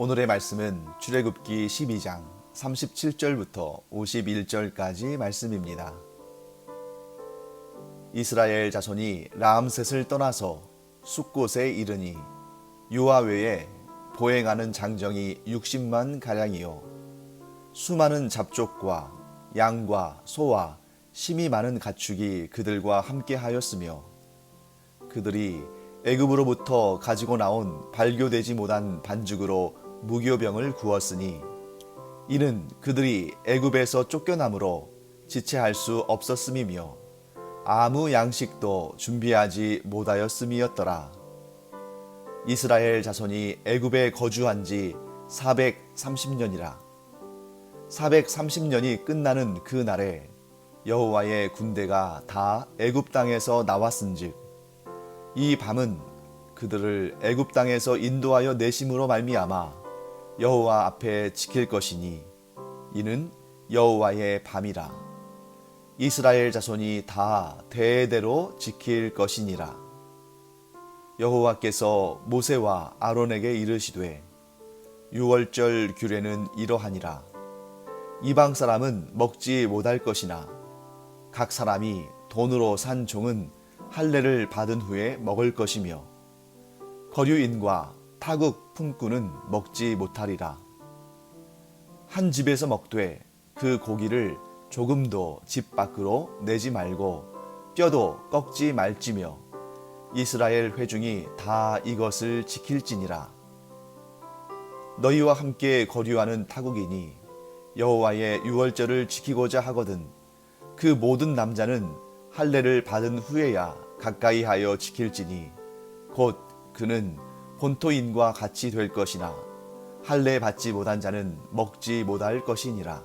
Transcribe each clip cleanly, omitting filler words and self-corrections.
오늘의 말씀은 출애굽기 12장 37절부터 51절까지 말씀입니다. 이스라엘 자손이 라암셋을 떠나서 숫곳에 이르니 유아 외에 보행하는 장정이 60만 가량이요 수많은 잡족과 양과 소와 심이 많은 가축이 그들과 함께 하였으며 그들이 애굽으로부터 가지고 나온 발교되지 못한 반죽으로 무교병을 구웠으니 이는 그들이 애굽에서 쫓겨남으로 지체할 수 없었음이며 아무 양식도 준비하지 못하였음이었더라. 이스라엘 자손이 애굽에 거주한 지 430년이라. 430년이 끝나는 그 날에 여호와의 군대가 다 애굽 땅에서 나왔은즉 이 밤은 그들을 애굽 땅에서 인도하여 내심으로 말미암아 여호와 앞에 지킬 것이니 이는 여호와의 밤이라. 이스라엘 자손이 다 대대로 지킬 것이니라. 여호와께서 모세와 아론에게 이르시되 유월절 규례는 이러하니라. 이방 사람은 먹지 못할 것이나 각 사람이 돈으로 산 종은 할례를 받은 후에 먹을 것이며 거류인과 타국 품꾼은 먹지 못하리라. 한 집에서 먹되 그 고기를 조금도 집 밖으로 내지 말고 뼈도 꺾지 말지며 이스라엘 회중이 다 이것을 지킬지니라. 너희와 함께 거류하는 타국인이 여호와의 유월절을 지키고자 하거든 그 모든 남자는 할례를 받은 후에야 가까이 하여 지킬지니 곧 그는 본토인과 같이 될 것이나 할례 받지 못한 자는 먹지 못할 것이니라.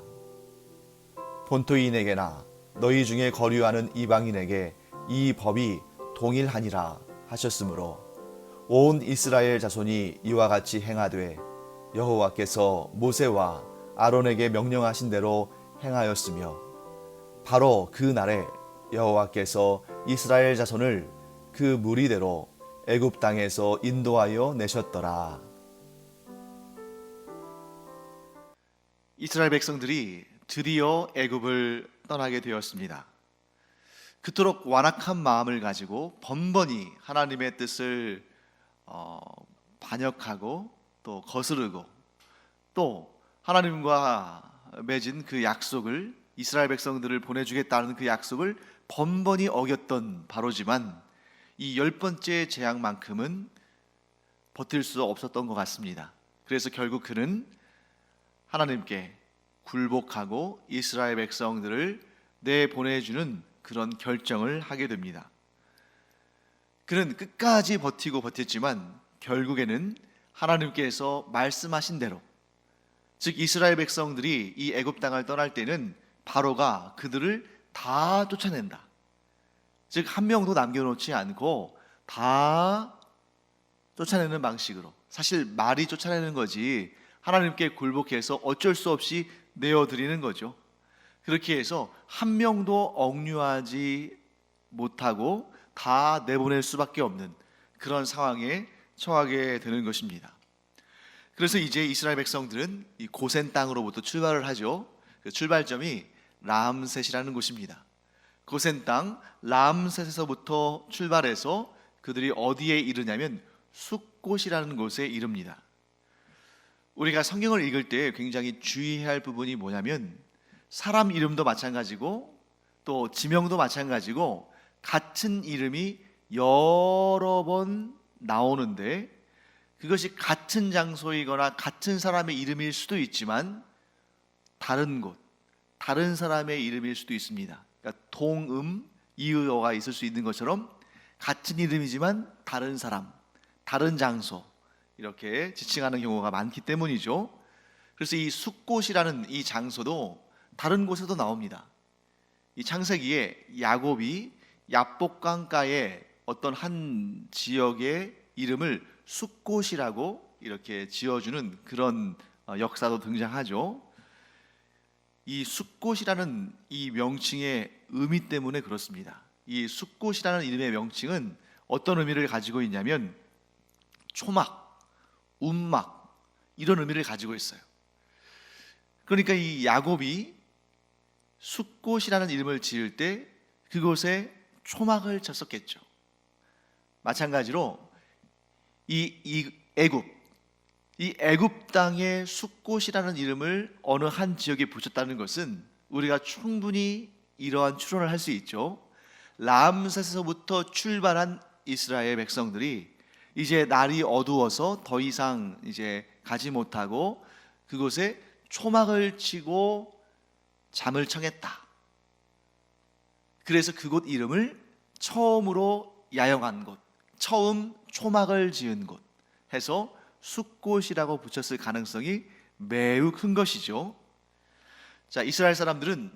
본토인에게나 너희 중에 거류하는 이방인에게 이 법이 동일하니라 하셨으므로 온 이스라엘 자손이 이와 같이 행하되 여호와께서 모세와 아론에게 명령하신 대로 행하였으며 바로 그 날에 여호와께서 이스라엘 자손을 그 무리대로 애굽 땅에서 인도하여 내셨더라. 이스라엘 백성들이 드디어 애굽을 떠나게 되었습니다. 그토록 완악한 마음을 가지고 번번이 하나님의 뜻을 반역하고 또 거스르고 또 하나님과 맺은 그 약속을 이스라엘 백성들을 보내주겠다는 그 약속을 번번이 어겼던 바로지만 이 10번째 재앙만큼은 버틸 수 없었던 것 같습니다. 그래서 결국 그는 하나님께 굴복하고 이스라엘 백성들을 내보내주는 그런 결정을 하게 됩니다. 그는 끝까지 버티고 버텼지만 결국에는 하나님께서 말씀하신 대로, 즉 이스라엘 백성들이 이 애굽 땅을 떠날 때는 바로가 그들을 다 쫓아낸다. 즉 한 명도 남겨놓지 않고 다 쫓아내는 방식으로, 사실 말이 쫓아내는 거지 하나님께 굴복해서 어쩔 수 없이 내어드리는 거죠. 그렇게 해서 한 명도 억류하지 못하고 다 내보낼 수밖에 없는 그런 상황에 처하게 되는 것입니다. 그래서 이제 이스라엘 백성들은 이 고센 땅으로부터 출발을 하죠. 그 출발점이 라암셋이라는 곳입니다. 고센 땅 라암셋에서부터 출발해서 그들이 어디에 이르냐면 숫곳이라는 곳에 이릅니다. 우리가 성경을 읽을 때 굉장히 주의해야 할 부분이 뭐냐면 사람 이름도 마찬가지고 또 지명도 마찬가지고 같은 이름이 여러 번 나오는데 그것이 같은 장소이거나 같은 사람의 이름일 수도 있지만 다른 곳, 다른 사람의 이름일 수도 있습니다. 그러니까 동음, 이의어가 있을 수 있는 것처럼 같은 이름이지만 다른 사람, 다른 장소 이렇게 지칭하는 경우가 많기 때문이죠. 그래서 이 숫곳이라는 이 장소도 다른 곳에도 나옵니다. 이 창세기에 야곱이 야복강가의 어떤 한 지역의 이름을 숫곳이라고 이렇게 지어주는 그런 역사도 등장하죠. 이 숫곳이라는 이 명칭의 의미 때문에 그렇습니다. 이 숫곳이라는 이름의 명칭은 어떤 의미를 가지고 있냐면 초막, 움막, 이런 의미를 가지고 있어요. 그러니까 이 야곱이 숫곳이라는 이름을 지을 때 그곳에 초막을 쳤었겠죠. 마찬가지로 이 애굽 땅의 숫곳이라는 이름을 어느 한 지역에 붙였다는 것은 우리가 충분히 이러한 추론을 할 수 있죠. 람세스서부터 출발한 이스라엘 백성들이 이제 날이 어두워서 더 이상 이제 가지 못하고 그곳에 초막을 치고 잠을 청했다. 그래서 그곳 이름을 처음으로 야영한 곳, 처음 초막을 지은 곳 해서 숫곳이라고 붙였을 가능성이 매우 큰 것이죠. 자, 이스라엘 사람들은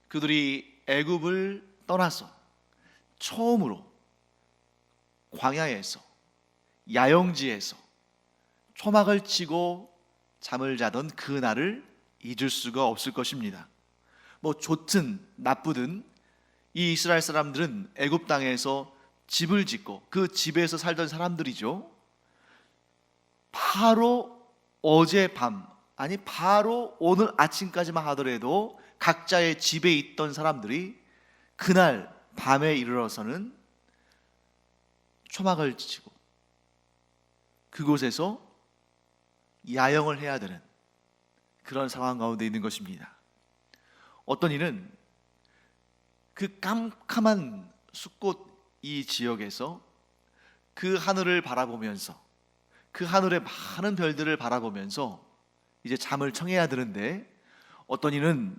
그들이 애굽을 떠나서 처음으로 광야에서 야영지에서 초막을 치고 잠을 자던 그 날을 잊을 수가 없을 것입니다. 뭐 좋든 나쁘든 이 이스라엘 사람들은 애굽 땅에서 집을 짓고 그 집에서 살던 사람들이죠. 바로 어젯밤, 아니 바로 오늘 아침까지만 하더라도 각자의 집에 있던 사람들이 그날 밤에 이르러서는 초막을 치고 그곳에서 야영을 해야 되는 그런 상황 가운데 있는 것입니다. 어떤 이는 그 깜깜한 숲꽃 이 지역에서 그 하늘을 바라보면서 그 하늘의 많은 별들을 바라보면서 이제 잠을 청해야 되는데 어떤 이는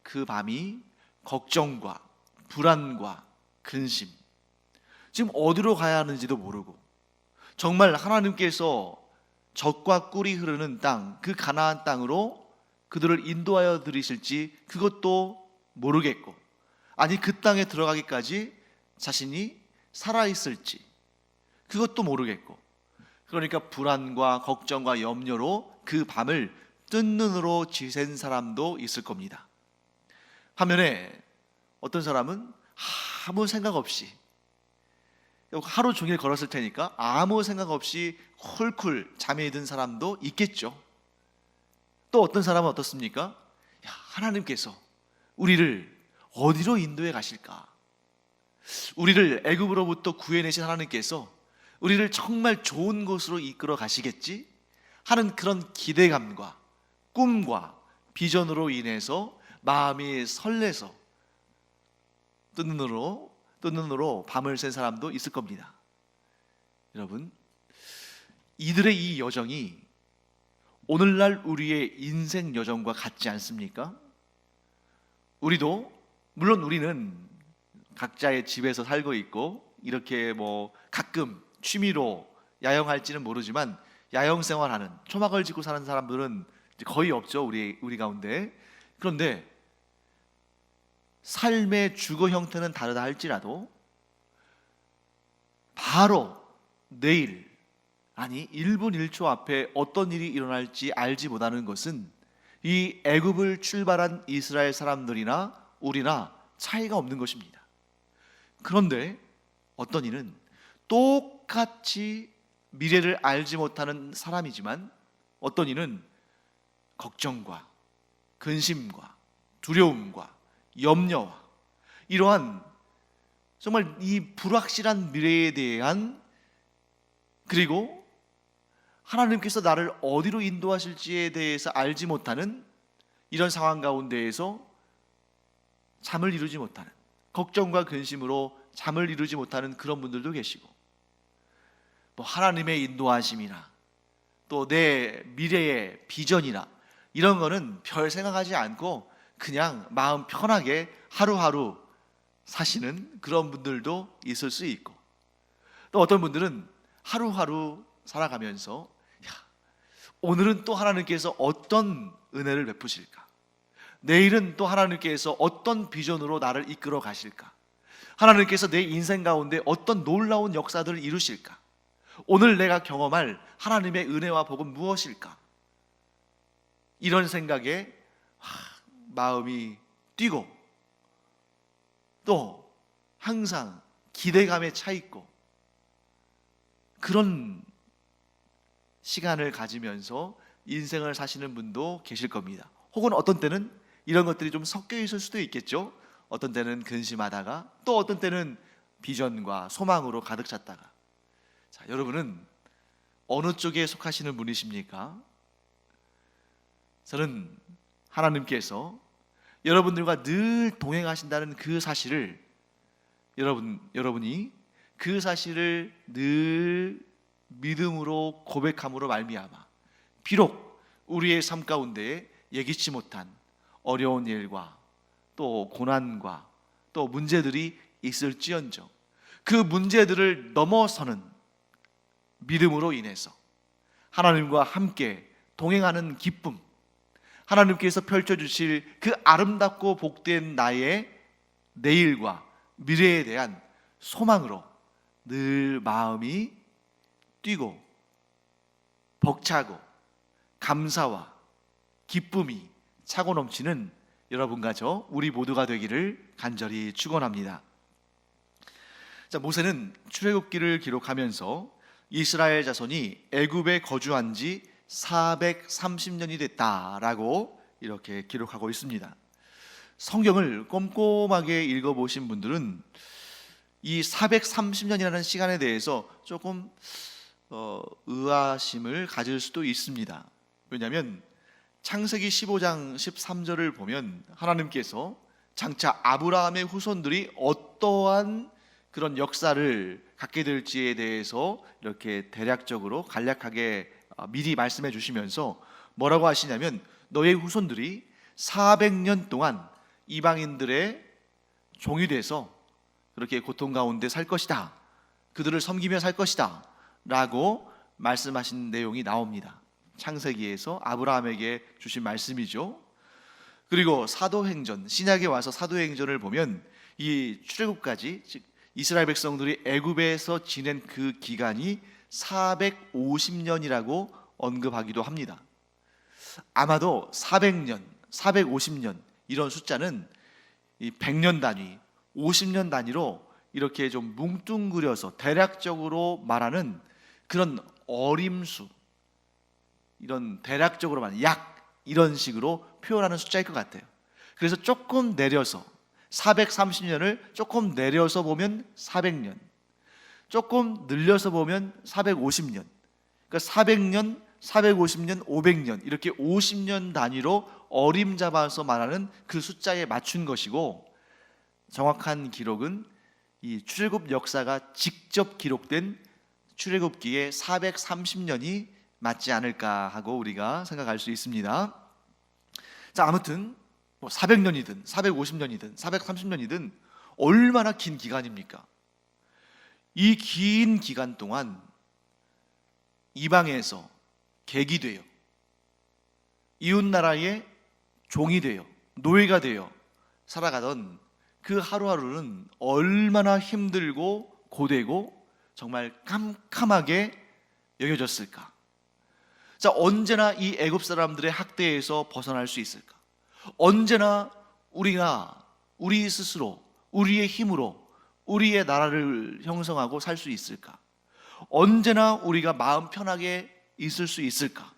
그 밤이 걱정과 불안과 근심, 지금 어디로 가야 하는지도 모르고 정말 하나님께서 젖과 꿀이 흐르는 땅, 그 가나안 땅으로 그들을 인도하여 들이실지 그것도 모르겠고, 아니 그 땅에 들어가기까지 자신이 살아있을지 그것도 모르겠고, 그러니까 불안과 걱정과 염려로 그 밤을 뜬 눈으로 지샌 사람도 있을 겁니다. 반면에 어떤 사람은 아무 생각 없이 하루 종일 걸었을 테니까 아무 생각 없이 쿨쿨 잠에 든 사람도 있겠죠. 또 어떤 사람은 어떻습니까? 하나님께서 우리를 어디로 인도해 가실까? 우리를 애굽으로부터 구해내신 하나님께서 우리를 정말 좋은 곳으로 이끌어 가시겠지? 하는 그런 기대감과 꿈과 비전으로 인해서 마음이 설레서 뜬 눈으로 밤을 샌 사람도 있을 겁니다. 여러분, 이들의 이 여정이 오늘날 우리의 인생 여정과 같지 않습니까? 우리도 물론 우리는 각자의 집에서 살고 있고 이렇게 뭐 가끔 취미로 야영할지는 모르지만 야영 생활하는, 초막을 짓고 사는 사람들은 거의 없죠, 우리 가운데. 그런데 삶의 주거 형태는 다르다 할지라도 바로 내일, 아니 1분 1초 앞에 어떤 일이 일어날지 알지 못하는 것은 이 애굽을 출발한 이스라엘 사람들이나 우리나 차이가 없는 것입니다. 그런데 어떤 이는 똑같이 미래를 알지 못하는 사람이지만 어떤 이는 걱정과 근심과 두려움과 염려와 이러한 정말 이 불확실한 미래에 대한, 그리고 하나님께서 나를 어디로 인도하실지에 대해서 알지 못하는 이런 상황 가운데에서 잠을 이루지 못하는, 걱정과 근심으로 잠을 이루지 못하는 그런 분들도 계시고, 뭐 하나님의 인도하심이나 또 내 미래의 비전이나 이런 거는 별 생각하지 않고 그냥 마음 편하게 하루하루 사시는 그런 분들도 있을 수 있고, 또 어떤 분들은 하루하루 살아가면서 오늘은 또 하나님께서 어떤 은혜를 베푸실까, 내일은 또 하나님께서 어떤 비전으로 나를 이끌어 가실까, 하나님께서 내 인생 가운데 어떤 놀라운 역사들을 이루실까, 오늘 내가 경험할 하나님의 은혜와 복은 무엇일까, 이런 생각에 마음이 뛰고 또 항상 기대감에 차 있고 그런 시간을 가지면서 인생을 사시는 분도 계실 겁니다. 혹은 어떤 때는 이런 것들이 좀 섞여 있을 수도 있겠죠. 어떤 때는 근심하다가 또 어떤 때는 비전과 소망으로 가득 찼다가. 자, 여러분은 어느 쪽에 속하시는 분이십니까? 저는 하나님께서 여러분들과 늘 동행하신다는 그 사실을 여러분이 그 사실을 늘 믿음으로 고백함으로 말미암아 비록 우리의 삶 가운데 예기치 못한 어려운 일과 또 고난과 또 문제들이 있을지언정 그 문제들을 넘어서는 믿음으로 인해서 하나님과 함께 동행하는 기쁨, 하나님께서 펼쳐주실 그 아름답고 복된 나의 내일과 미래에 대한 소망으로 늘 마음이 뛰고 벅차고 감사와 기쁨이 차고 넘치는 여러분과 저 우리 모두가 되기를 간절히 축원합니다. 자, 모세는 출애굽기를 기록하면서 이스라엘 자손이 애굽에 거주한 지 430년이 됐다라고 이렇게 기록하고 있습니다. 성경을 꼼꼼하게 읽어보신 분들은 이 430년이라는 시간에 대해서 조금 의아심을 가질 수도 있습니다. 왜냐하면 창세기 15장 13절을 보면 하나님께서 장차 아브라함의 후손들이 어떠한 그런 역사를 갖게 될지에 대해서 이렇게 대략적으로 간략하게 미리 말씀해 주시면서 뭐라고 하시냐면 너의 후손들이 400년 동안 이방인들의 종이 돼서 그렇게 고통 가운데 살 것이다. 그들을 섬기며 살 것이다. 라고 말씀하신 내용이 나옵니다. 창세기에서 아브라함에게 주신 말씀이죠. 그리고 사도행전, 신약에 와서 사도행전을 보면 이 출애굽까지 즉 이스라엘 백성들이 애굽에서 지낸 그 기간이 450년이라고 언급하기도 합니다. 아마도 400년, 450년 이런 숫자는 이 100년 단위, 50년 단위로 이렇게 좀 뭉뚱그려서 대략적으로 말하는 그런 어림수, 이런 대략적으로 말하는 약 이런 식으로 표현하는 숫자일 것 같아요. 그래서 조금 내려서 430년을 조금 내려서 보면 400년, 조금 늘려서 보면 450년, 그러니까 400년, 450년, 500년 이렇게 50년 단위로 어림잡아서 말하는 그 숫자에 맞춘 것이고, 정확한 기록은 이 출애굽 역사가 직접 기록된 출애굽기의 430년이 맞지 않을까 하고 우리가 생각할 수 있습니다. 자, 아무튼 뭐 400년이든 450년이든 430년이든 얼마나 긴 기간입니까? 이 긴 기간 동안 이방에서 객이 되어 이웃나라의 종이 되어 노예가 되어 살아가던 그 하루하루는 얼마나 힘들고 고되고 정말 깜깜하게 여겨졌을까? 자, 언제나 이 애굽 사람들의 학대에서 벗어날 수 있을까? 언제나 우리가 우리 스스로 우리의 힘으로 우리의 나라를 형성하고 살 수 있을까? 언제나 우리가 마음 편하게 있을 수 있을까?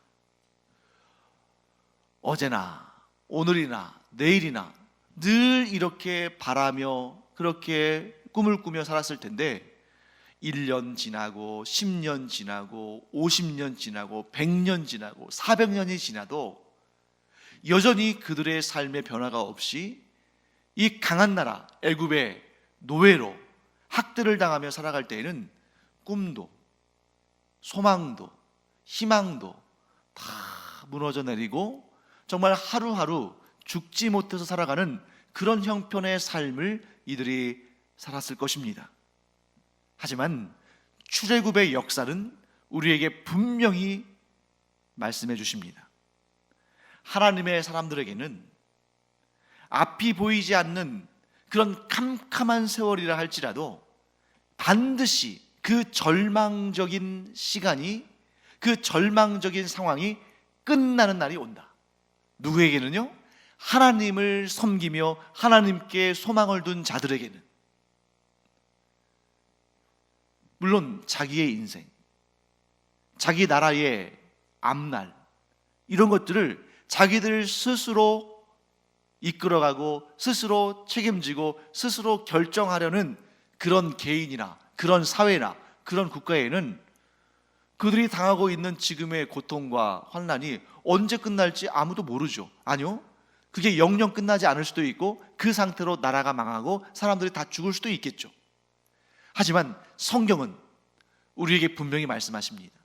어제나 오늘이나 내일이나 늘 이렇게 바라며 그렇게 꿈을 꾸며 살았을 텐데 1년 지나고 10년 지나고 50년 지나고 100년 지나고 400년이 지나도 여전히 그들의 삶의 변화가 없이 이 강한 나라 애굽의 노예로 학대를 당하며 살아갈 때에는 꿈도 소망도 희망도 다 무너져 내리고 정말 하루하루 죽지 못해서 살아가는 그런 형편의 삶을 이들이 살았을 것입니다. 하지만 출애굽의 역사는 우리에게 분명히 말씀해 주십니다. 하나님의 사람들에게는 앞이 보이지 않는 그런 캄캄한 세월이라 할지라도 반드시 그 절망적인 시간이, 그 절망적인 상황이 끝나는 날이 온다. 누구에게는요? 하나님을 섬기며 하나님께 소망을 둔 자들에게는. 물론 자기의 인생, 자기 나라의 앞날, 이런 것들을 자기들 스스로 이끌어가고 스스로 책임지고 스스로 결정하려는 그런 개인이나 그런 사회나 그런 국가에는 그들이 당하고 있는 지금의 고통과 환난이 언제 끝날지 아무도 모르죠. 아니요, 그게 영영 끝나지 않을 수도 있고 그 상태로 나라가 망하고 사람들이 다 죽을 수도 있겠죠. 하지만 성경은 우리에게 분명히 말씀하십니다.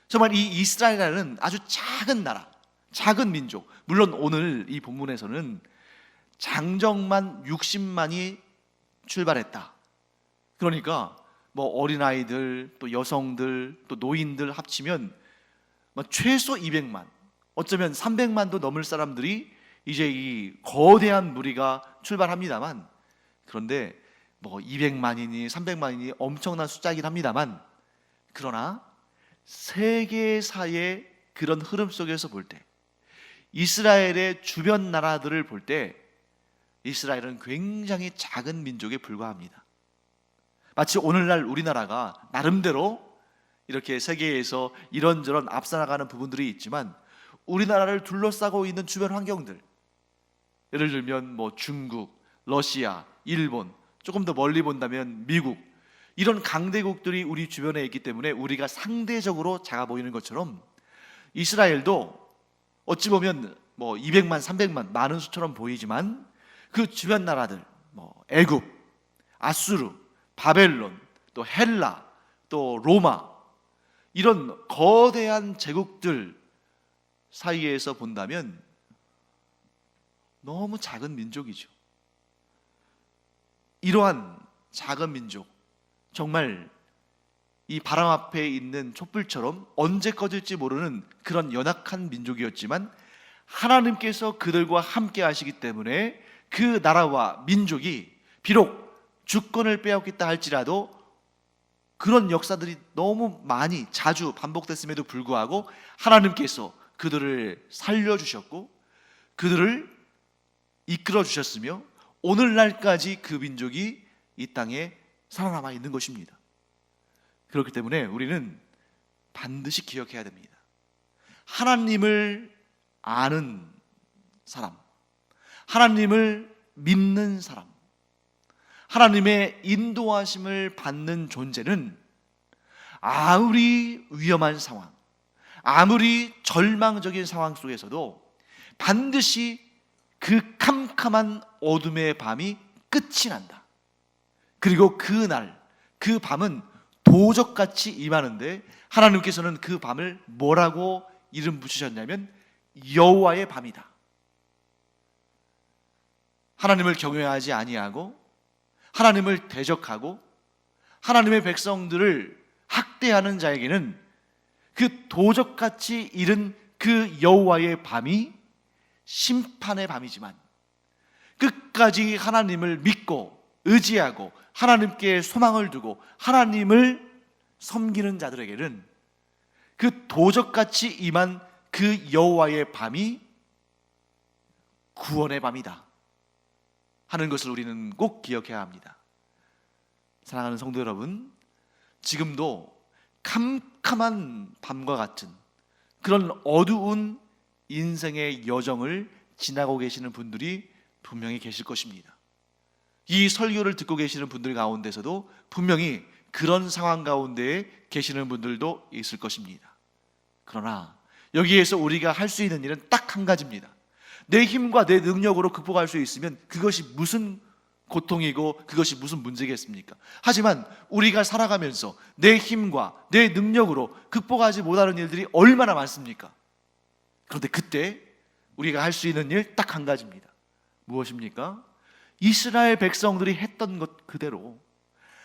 정말 이 이스라엘이라는 아주 작은 나라, 작은 민족, 물론 오늘 이 본문에서는 장정만 60만이 출발했다. 그러니까 뭐 어린아이들, 또 여성들, 또 노인들 합치면 최소 200만, 어쩌면 300만도 넘을 사람들이 이제 이 거대한 무리가 출발합니다만, 그런데 뭐 200만이니 300만이니 엄청난 숫자이긴 합니다만, 그러나 세계사의 그런 흐름 속에서 볼 때, 이스라엘의 주변 나라들을 볼 때 이스라엘은 굉장히 작은 민족에 불과합니다. 마치 오늘날 우리나라가 나름대로 이렇게 세계에서 이런저런 앞서나가는 부분들이 있지만, 우리나라를 둘러싸고 있는 주변 환경들, 예를 들면 뭐 중국, 러시아, 일본, 조금 더 멀리 본다면 미국, 이런 강대국들이 우리 주변에 있기 때문에 우리가 상대적으로 작아 보이는 것처럼 이스라엘도 어찌 보면 뭐 200만, 300만 많은 수처럼 보이지만 그 주변 나라들, 뭐 애굽, 아수르, 바벨론, 또 헬라, 또 로마, 이런 거대한 제국들 사이에서 본다면 너무 작은 민족이죠. 이러한 작은 민족, 정말 이 바람 앞에 있는 촛불처럼 언제 꺼질지 모르는 그런 연약한 민족이었지만, 하나님께서 그들과 함께 하시기 때문에 그 나라와 민족이 비록 주권을 빼앗겼다 할지라도 그런 역사들이 너무 많이 자주 반복됐음에도 불구하고 하나님께서 그들을 살려주셨고 그들을 이끌어 주셨으며 오늘날까지 그 민족이 이 땅에 살아남아 있는 것입니다. 그렇기 때문에 우리는 반드시 기억해야 됩니다. 하나님을 아는 사람, 하나님을 믿는 사람, 하나님의 인도하심을 받는 존재는 아무리 위험한 상황, 아무리 절망적인 상황 속에서도 반드시 그 캄캄한 어둠의 밤이 끝이 난다. 그리고 그날, 그 밤은 도적같이 임하는데 하나님께서는 그 밤을 뭐라고 이름 붙이셨냐면 여호와의 밤이다. 하나님을 경외하지 아니하고 하나님을 대적하고 하나님의 백성들을 학대하는 자에게는 그 도적같이 이른 그 여호와의 밤이 심판의 밤이지만, 끝까지 하나님을 믿고 의지하고 하나님께 소망을 두고 하나님을 섬기는 자들에게는 그 도적같이 임한 그 여호와의 밤이 구원의 밤이다 하는 것을 우리는 꼭 기억해야 합니다. 사랑하는 성도 여러분, 지금도 캄캄한 밤과 같은 그런 어두운 인생의 여정을 지나고 계시는 분들이 분명히 계실 것입니다. 이 설교를 듣고 계시는 분들 가운데서도 분명히 그런 상황 가운데에 계시는 분들도 있을 것입니다. 그러나 여기에서 우리가 할 수 있는 일은 딱 한 가지입니다. 내 힘과 내 능력으로 극복할 수 있으면 그것이 무슨 고통이고 그것이 무슨 문제겠습니까? 하지만 우리가 살아가면서 내 힘과 내 능력으로 극복하지 못하는 일들이 얼마나 많습니까? 그런데 그때 우리가 할 수 있는 일 딱 한 가지입니다. 무엇입니까? 이스라엘 백성들이 했던 것 그대로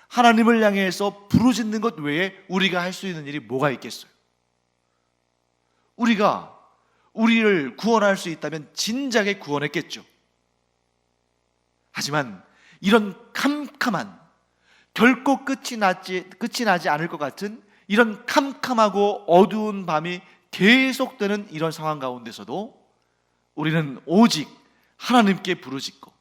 하나님을 향해서 부르짖는 것 외에 우리가 할 수 있는 일이 뭐가 있겠어요? 우리가 우리를 구원할 수 있다면 진작에 구원했겠죠. 하지만 이런 캄캄한, 결코 끝이 나지 않을 것 같은 이런 캄캄하고 어두운 밤이 계속되는 이런 상황 가운데서도 우리는 오직 하나님께 부르짖고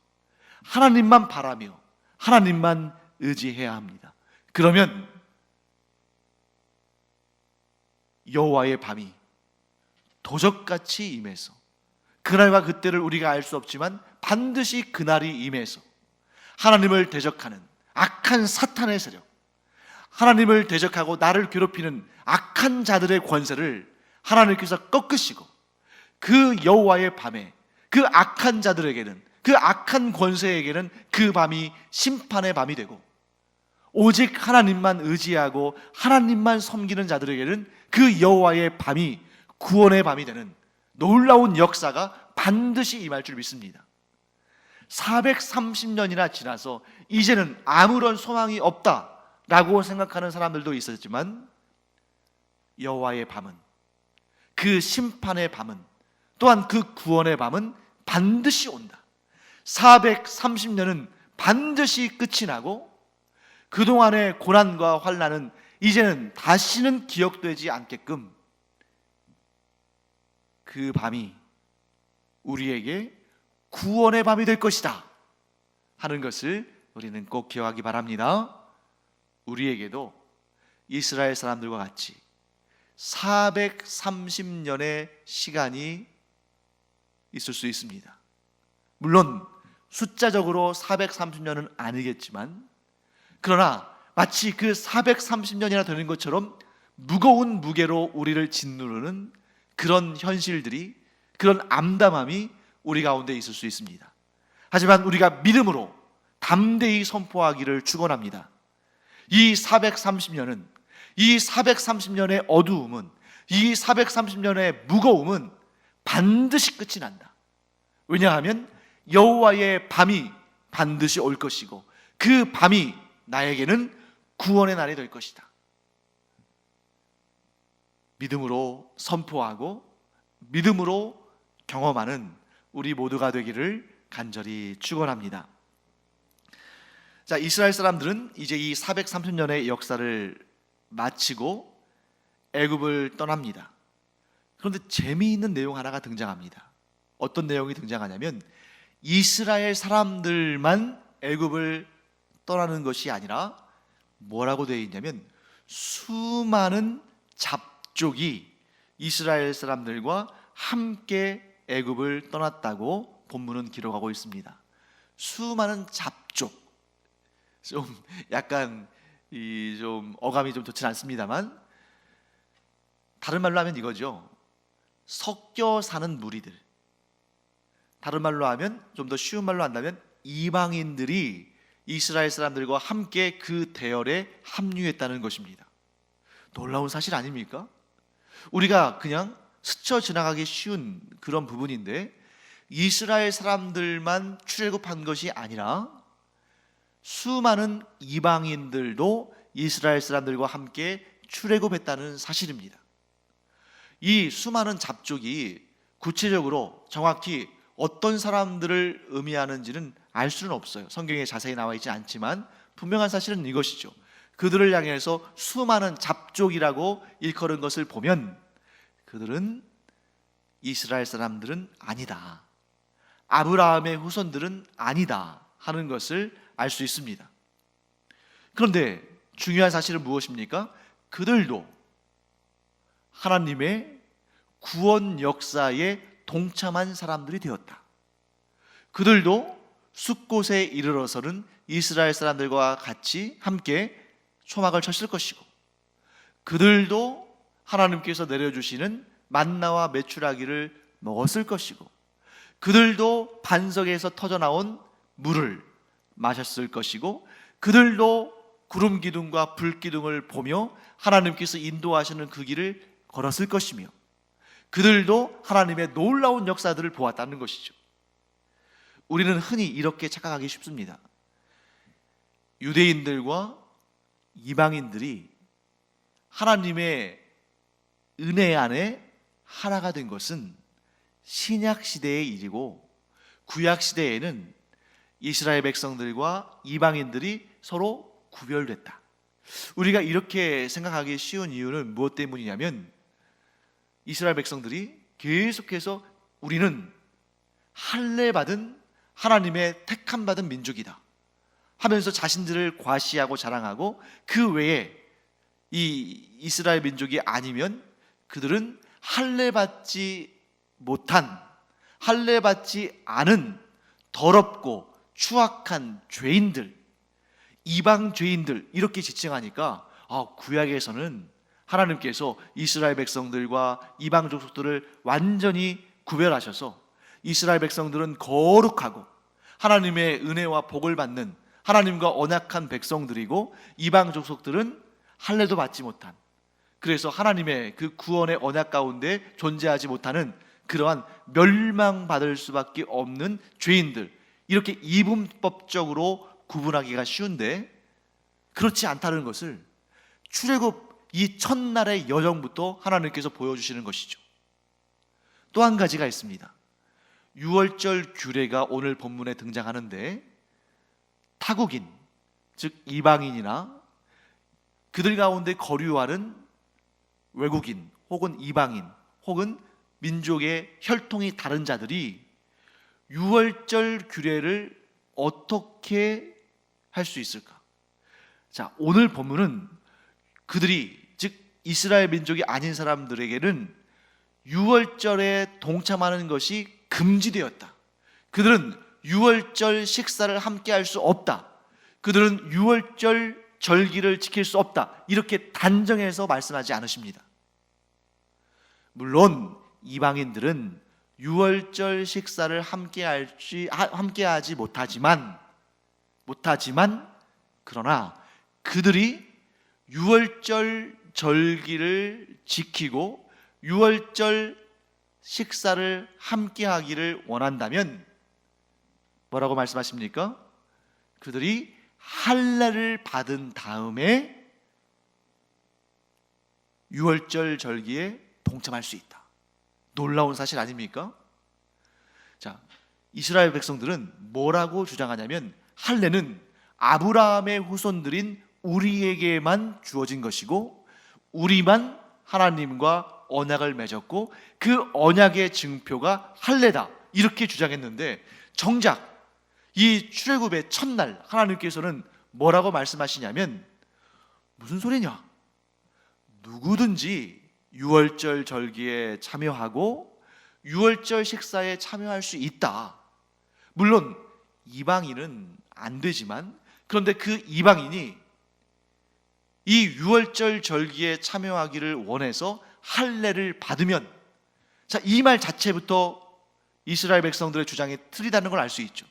하나님만 바라며 하나님만 의지해야 합니다. 그러면 여호와의 밤이 도적같이 임해서, 그날과 그때를 우리가 알 수 없지만 반드시 그날이 임해서 하나님을 대적하는 악한 사탄의 세력, 하나님을 대적하고 나를 괴롭히는 악한 자들의 권세를 하나님께서 꺾으시고, 그 여호와의 밤에 그 악한 자들에게는, 그 악한 권세에게는 그 밤이 심판의 밤이 되고, 오직 하나님만 의지하고 하나님만 섬기는 자들에게는 그 여호와의 밤이 구원의 밤이 되는 놀라운 역사가 반드시 임할 줄 믿습니다. 430년이나 지나서 이제는 아무런 소망이 없다라고 생각하는 사람들도 있었지만, 여호와의 밤은, 그 심판의 밤은, 또한 그 구원의 밤은 반드시 온다. 430년은 반드시 끝이 나고, 그동안의 고난과 환난은 이제는 다시는 기억되지 않게끔 그 밤이 우리에게 구원의 밤이 될 것이다 하는 것을 우리는 꼭 기억하기 바랍니다. 우리에게도 이스라엘 사람들과 같이 430년의 시간이 있을 수 있습니다. 물론 숫자적으로 430년은 아니겠지만, 그러나 마치 그 430년이나 되는 것처럼 무거운 무게로 우리를 짓누르는 그런 현실들이, 그런 암담함이 우리 가운데 있을 수 있습니다. 하지만 우리가 믿음으로 담대히 선포하기를 축원합니다. 이 430년은, 이 430년의 어두움은, 이 430년의 무거움은 반드시 끝이 난다. 왜냐하면 여호와의 밤이 반드시 올 것이고, 그 밤이 나에게는 구원의 날이 될 것이다. 믿음으로 선포하고 믿음으로 경험하는 우리 모두가 되기를 간절히 축원합니다. 자, 이스라엘 사람들은 이제 이 430년의 역사를 마치고 애굽을 떠납니다. 그런데 재미있는 내용 하나가 등장합니다. 어떤 내용이 등장하냐면, 이스라엘 사람들만 애굽을 떠나는 것이 아니라 뭐라고 되어 있냐면, 수많은 잡족이 이스라엘 사람들과 함께 애굽을 떠났다고 본문은 기록하고 있습니다. 수많은 잡족, 좀 약간 좀 어감이 좀 좋지 않습니다만, 다른 말로 하면 이거죠. 섞여 사는 무리들. 다른 말로 하면, 좀 더 쉬운 말로 한다면, 이방인들이 이스라엘 사람들과 함께 그 대열에 합류했다는 것입니다. 놀라운 사실 아닙니까? 우리가 그냥 스쳐 지나가기 쉬운 그런 부분인데, 이스라엘 사람들만 출애굽한 것이 아니라 수많은 이방인들도 이스라엘 사람들과 함께 출애굽했다는 사실입니다. 이 수많은 잡족이 구체적으로 정확히 어떤 사람들을 의미하는지는 알 수는 없어요. 성경에 자세히 나와 있지 않지만 분명한 사실은 이것이죠. 그들을 향해서 수많은 잡족이라고 일컬은 것을 보면, 그들은 이스라엘 사람들은 아니다, 아브라함의 후손들은 아니다 하는 것을 알 수 있습니다. 그런데 중요한 사실은 무엇입니까? 그들도 하나님의 구원 역사에 동참한 사람들이 되었다. 그들도 숫곳에 이르러서는 이스라엘 사람들과 같이 함께 초막을 쳤을 것이고, 그들도 하나님께서 내려주시는 만나와 메추라기를 먹었을 것이고, 그들도 반석에서 터져나온 물을 마셨을 것이고, 그들도 구름 기둥과 불 기둥을 보며 하나님께서 인도하시는 그 길을 걸었을 것이며, 그들도 하나님의 놀라운 역사들을 보았다는 것이죠. 우리는 흔히 이렇게 착각하기 쉽습니다. 유대인들과 이방인들이 하나님의 은혜 안에 하나가 된 것은 신약 시대의 일이고, 구약 시대에는 이스라엘 백성들과 이방인들이 서로 구별됐다. 우리가 이렇게 생각하기 쉬운 이유는 무엇 때문이냐면, 이스라엘 백성들이 계속해서 우리는 할례 받은 하나님의 택함 받은 민족이다 하면서 자신들을 과시하고 자랑하고, 그 외에 이 이스라엘 민족이 아니면 그들은 할례 받지 못한, 할례 받지 않은 더럽고 추악한 죄인들, 이방 죄인들 이렇게 지칭하니까 구약에서는 하나님께서 이스라엘 백성들과 이방 족속들을 완전히 구별하셔서 이스라엘 백성들은 거룩하고 하나님의 은혜와 복을 받는 하나님과 언약한 백성들이고, 이방 족속들은 할례도 받지 못한, 그래서 하나님의 그 구원의 언약 가운데 존재하지 못하는 그러한 멸망받을 수밖에 없는 죄인들, 이렇게 이분법적으로 구분하기가 쉬운데 그렇지 않다는 것을 출애굽 이 첫날의 여정부터 하나님께서 보여주시는 것이죠. 또 한 가지가 있습니다. 유월절 규례가 오늘 본문에 등장하는데, 타국인, 즉 이방인이나 그들 가운데 거류하는 외국인 혹은 이방인 혹은 민족의 혈통이 다른 자들이 유월절 규례를 어떻게 할 수 있을까? 자, 오늘 본문은 그들이, 즉 이스라엘 민족이 아닌 사람들에게는 유월절에 동참하는 것이 금지되었다. 그들은 유월절 식사를 함께 할 수 없다. 그들은 유월절 절기를 지킬 수 없다. 이렇게 단정해서 말씀하지 않으십니다. 물론 이방인들은 유월절 식사를 함께하지 못하지만 그러나 그들이 유월절 절기를 지키고 유월절 식사를 함께하기를 원한다면 뭐라고 말씀하십니까? 그들이 할례를 받은 다음에 유월절 절기에 동참할 수 있다. 놀라운 사실 아닙니까? 자, 이스라엘 백성들은 뭐라고 주장하냐면 할례는 아브라함의 후손들인 우리에게만 주어진 것이고 우리만 하나님과 언약을 맺었고 그 언약의 증표가 할례다, 이렇게 주장했는데, 정작 이 출애굽의 첫날 하나님께서는 뭐라고 말씀하시냐면, 무슨 소리냐? 누구든지 유월절 절기에 참여하고 유월절 식사에 참여할 수 있다. 물론 이방인은 안 되지만, 그런데 그 이방인이 이 유월절 절기에 참여하기를 원해서 할례를 받으면, 자, 이 말 자체부터 이스라엘 백성들의 주장이 틀리다는 걸 알 수 있죠.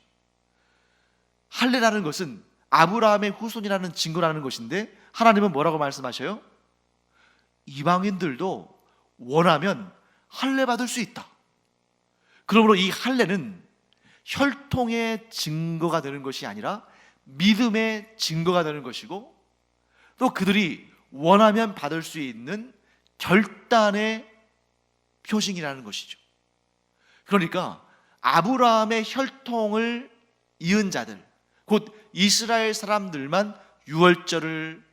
할례라는 것은 아브라함의 후손이라는 증거라는 것인데, 하나님은 뭐라고 말씀하셔요? 이방인들도 원하면 할례 받을 수 있다. 그러므로 이 할례는 혈통의 증거가 되는 것이 아니라 믿음의 증거가 되는 것이고, 또 그들이 원하면 받을 수 있는 결단의 표징이라는 것이죠. 그러니까 아브라함의 혈통을 이은 자들, 곧 이스라엘 사람들만 유월절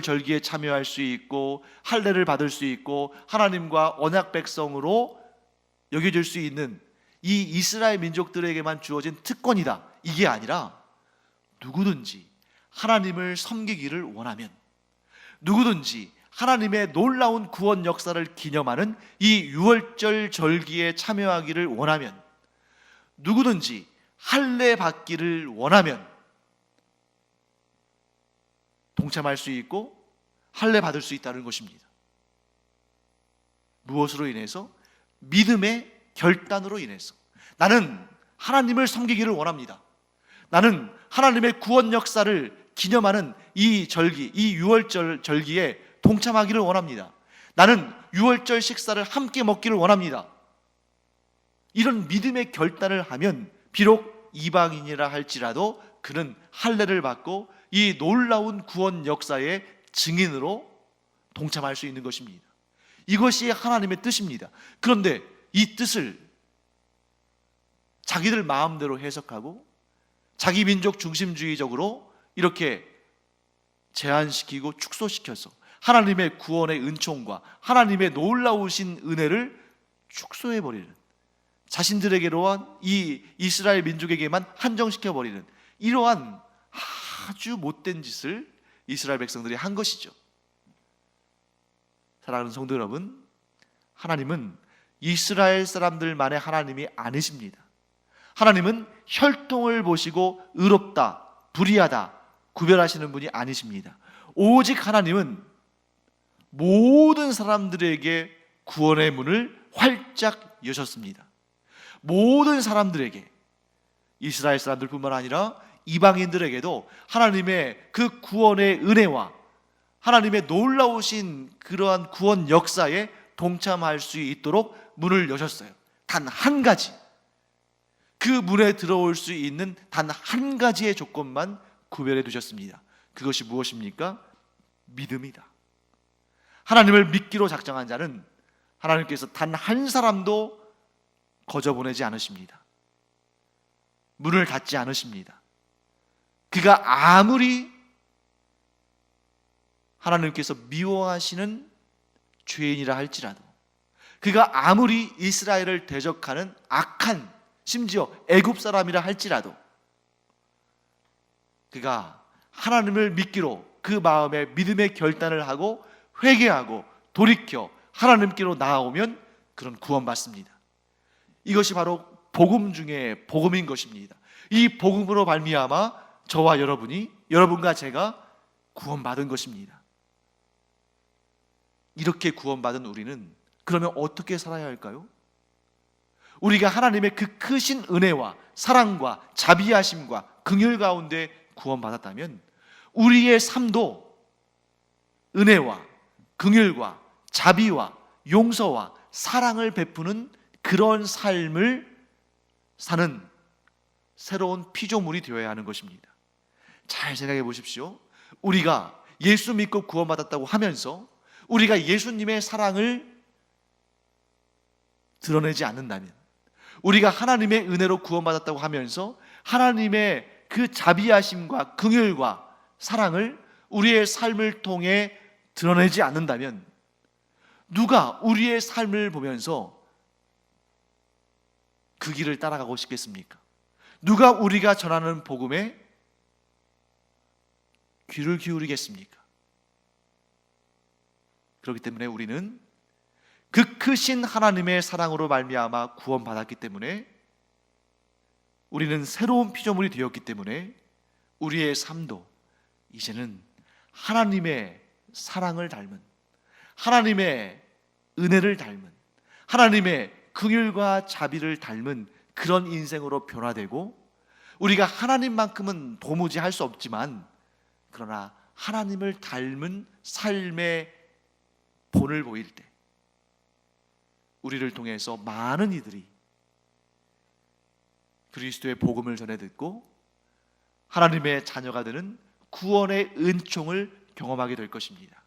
절기에 참여할 수 있고 할례를 받을 수 있고 하나님과 언약 백성으로 여겨질 수 있는 이 이스라엘 민족들에게만 주어진 특권이다, 이게 아니라 누구든지 하나님을 섬기기를 원하면, 누구든지 하나님의 놀라운 구원 역사를 기념하는 이 유월절 절기에 참여하기를 원하면, 누구든지 할례 받기를 원하면 동참할 수 있고 할례 받을 수 있다는 것입니다. 무엇으로 인해서? 믿음의 결단으로 인해서. 나는 하나님을 섬기기를 원합니다. 나는 하나님의 구원 역사를 기념하는 이 절기, 이 유월절 절기에 동참하기를 원합니다. 나는 유월절 식사를 함께 먹기를 원합니다. 이런 믿음의 결단을 하면 비록 이방인이라 할지라도 그는 할례를 받고 이 놀라운 구원 역사의 증인으로 동참할 수 있는 것입니다. 이것이 하나님의 뜻입니다. 그런데 이 뜻을 자기들 마음대로 해석하고 자기 민족 중심주의적으로 이렇게 제한시키고 축소시켜서 하나님의 구원의 은총과 하나님의 놀라우신 은혜를 축소해버리는, 자신들에게로한 이 이스라엘 민족에게만 한정시켜버리는 이러한 아주 못된 짓을 이스라엘 백성들이 한 것이죠. 사랑하는 성도 여러분, 하나님은 이스라엘 사람들만의 하나님이 아니십니다. 하나님은 혈통을 보시고 의롭다, 불의하다 구별하시는 분이 아니십니다. 오직 하나님은 모든 사람들에게 구원의 문을 활짝 여셨습니다. 모든 사람들에게, 이스라엘 사람들뿐만 아니라 이방인들에게도 하나님의 그 구원의 은혜와 하나님의 놀라우신 그러한 구원 역사에 동참할 수 있도록 문을 여셨어요. 단 한 가지, 그 문에 들어올 수 있는 단 한 가지의 조건만 구별해 두셨습니다. 그것이 무엇입니까? 믿음이다. 하나님을 믿기로 작정한 자는 하나님께서 단 한 사람도 거저 보내지 않으십니다. 문을 닫지 않으십니다. 그가 아무리 하나님께서 미워하시는 죄인이라 할지라도, 그가 아무리 이스라엘을 대적하는 악한, 심지어 애굽 사람이라 할지라도, 그가 하나님을 믿기로 그 마음에 믿음의 결단을 하고 회개하고 돌이켜 하나님께로 나아오면 그런 구원받습니다. 이것이 바로 복음 중에 복음인 것입니다. 이 복음으로 말미암아 저와 여러분이, 여러분과 제가 구원받은 것입니다. 이렇게 구원받은 우리는 그러면 어떻게 살아야 할까요? 우리가 하나님의 그 크신 은혜와 사랑과 자비하심과 긍휼 가운데 구원받았다면 우리의 삶도 은혜와 긍휼과 자비와 용서와 사랑을 베푸는 그런 삶을 사는 새로운 피조물이 되어야 하는 것입니다. 잘 생각해 보십시오. 우리가 예수 믿고 구원받았다고 하면서 우리가 예수님의 사랑을 드러내지 않는다면, 우리가 하나님의 은혜로 구원받았다고 하면서 하나님의 그 자비하심과 긍휼과 사랑을 우리의 삶을 통해 드러내지 않는다면 누가 우리의 삶을 보면서 그 길을 따라가고 싶겠습니까? 누가 우리가 전하는 복음에 귀를 기울이겠습니까? 그렇기 때문에 우리는 그 크신 하나님의 사랑으로 말미암아 구원받았기 때문에, 우리는 새로운 피조물이 되었기 때문에 우리의 삶도 이제는 하나님의 사랑을 닮은, 하나님의 은혜를 닮은, 하나님의 긍휼과 자비를 닮은 그런 인생으로 변화되고, 우리가 하나님만큼은 도무지 할 수 없지만 그러나 하나님을 닮은 삶의 본을 보일 때 우리를 통해서 많은 이들이 그리스도의 복음을 전해 듣고 하나님의 자녀가 되는 구원의 은총을 경험하게 될 것입니다.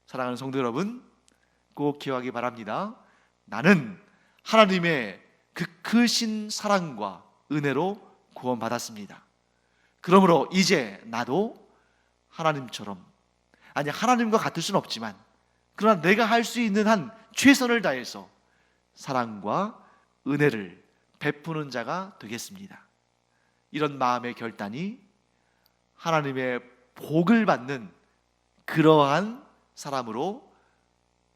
사랑하는 성도 여러분, 꼭 기억하기 바랍니다. 나는 하나님의 그 크신 사랑과 은혜로 구원받았습니다. 그러므로 이제 나도 하나님처럼, 아니 하나님과 같을 수는 없지만 그러나 내가 할 수 있는 한 최선을 다해서 사랑과 은혜를 베푸는 자가 되겠습니다. 이런 마음의 결단이 하나님의 복을 받는 그러한 사람으로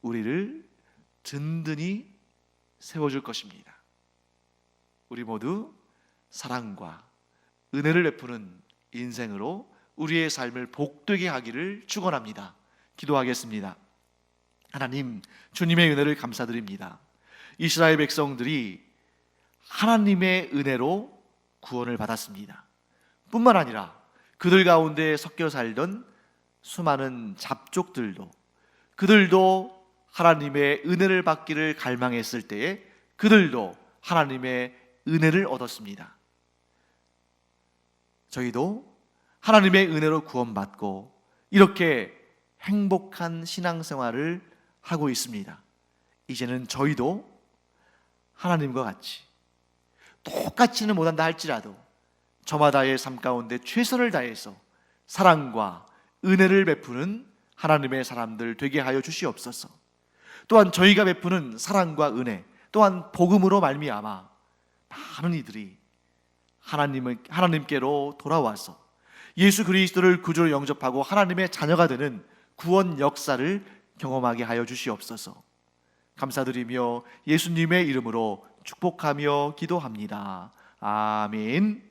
우리를 든든히 세워줄 것입니다. 우리 모두 사랑과 은혜를 베푸는 인생으로 우리의 삶을 복되게 하기를 축원합니다. 기도하겠습니다. 하나님, 주님의 은혜를 감사드립니다. 이스라엘 백성들이 하나님의 은혜로 구원을 받았습니다. 뿐만 아니라 그들 가운데 섞여 살던 수많은 잡족들도, 그들도 하나님의 은혜를 받기를 갈망했을 때에 그들도 하나님의 은혜를 얻었습니다. 저희도 하나님의 은혜로 구원받고 이렇게 행복한 신앙생활을 하고 있습니다. 이제는 저희도 하나님과 같이, 똑같이는 못한다 할지라도 저마다의 삶 가운데 최선을 다해서 사랑과 은혜를 베푸는 하나님의 사람들 되게 하여 주시옵소서. 또한 저희가 베푸는 사랑과 은혜, 또한 복음으로 말미암아 많은 이들이 하나님께로 돌아와서 예수 그리스도를 구주로 영접하고 하나님의 자녀가 되는 구원 역사를 경험하게 하여 주시옵소서. 감사드리며 예수님의 이름으로 축복하며 기도합니다. 아멘.